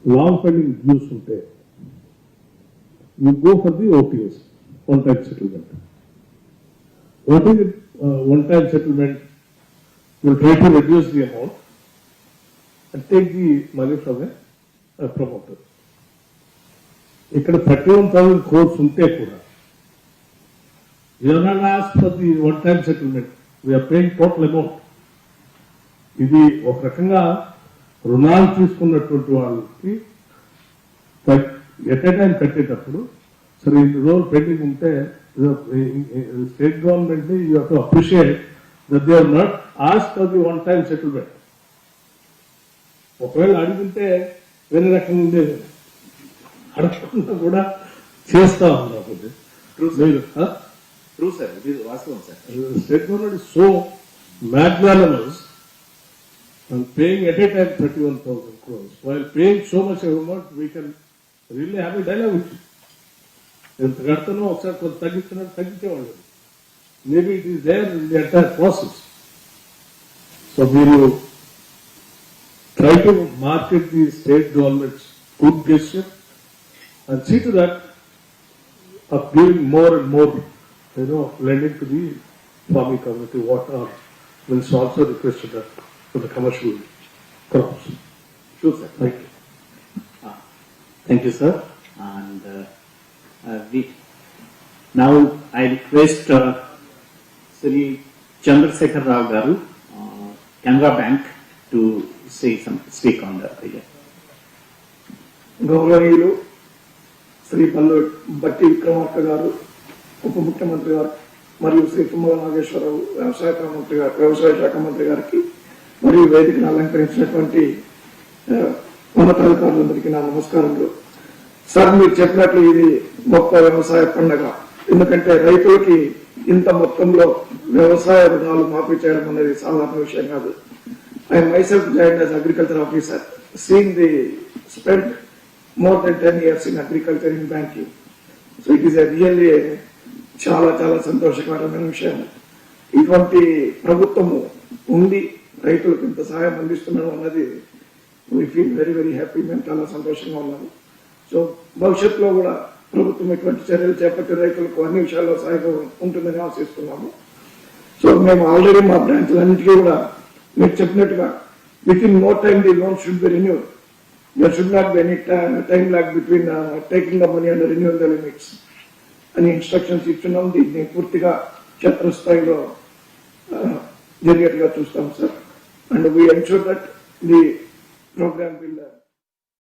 Long pending dues ఉంటే you go for the OTS, one-time settlement. What is it? One-time settlement will try to reduce the amount and take the money from a promoter. ఇక్కడ 31,000 crores ఉంటే కూడా you are not asked for the one-time settlement. We are paying total amount. ఇది ఒక రకంగా రుణాలు తీసుకున్నటువంటి వాళ్ళకి at a time కట్టేటప్పుడు సరే ఇన్ని రోజులు పెండింగ్ ఉంటే స్టేట్ గవర్నమెంట్ ని you have to appreciate that they are not ask for the one time settlement. ఒకవేళ అడిగితే వేరే రకంగా ఉండేది, అడగకుండా కూడా చేస్తా ఉన్నారు. State government is so magnanimous and paying at a time 31,000 crores. While paying so much amount, we can really have a dialogue with you. ఎంత కడతానో ఒకసారి కొంత తగ్గించేవాళ్ళు. Maybe it is there in the entire process. So మీరు try to market the state governments good gesture and see to that of giving more and more lending to the farming community. What are will also requested that for the commercial crops. Sure, sir. Thank you. Thank you, sir. And now I request Sri Chandrasekhar Rao Garu, Canara Bank, to speak on the idea. గౌరవనీయులు శ్రీ బట్టి విక్రమార్క గారు, ఉప ముఖ్యమంత్రి గారు, మరియు శ్రీ తుమ్మల నాగేశ్వరరావు వ్యవసాయ శాఖ మంత్రి గారికి, మరియు వేదికను అలంకరించినటువంటి ఉన్నతాధికారులందరికీ నా నమస్కారములు. సార్, మీరు చెప్పినట్లు ఇది గొప్ప వ్యవసాయ పండుగ. ఎందుకంటే రైతులకి ఇంత మొత్తంలో వ్యవసాయ రుణాలు మాఫీ చేయడం అనేది సాధారణ విషయం కాదు. I myself joined as agriculture officer, seeing the spent more than 10 years in agriculture in banking. So it is a really చాలా చాలా సంతోషకరమైన విషయం. ఇటువంటి ప్రభుత్వము ఉండి రైతులకు ఇంత సహాయం అందిస్తున్నాడు అన్నది we feel very very happy. మేము చాలా సంతోషంగా ఉన్నాము. సో భవిష్యత్తులో కూడా ప్రభుత్వం ఇటువంటి చర్యలు చేపట్టి రైతులకు అన్ని విషయాల్లో సహాయం ఉంటుందని ఆశిస్తున్నాము. సో మేము ఆల్రెడీ మా బ్రాంచ్లన్నింటికీ కూడా మీరు చెప్పినట్టుగా within no time the loan should be renewed. There should not be any time lag between taking the money and renewing the limits అని ఇన్స్ట్రక్షన్స్ ఇస్తున్నాం. దీన్ని పూర్తిగా క్షేత్రస్థాయిలో జరిగేట్టుగా చూస్తాం sir. And we ensure that the programme will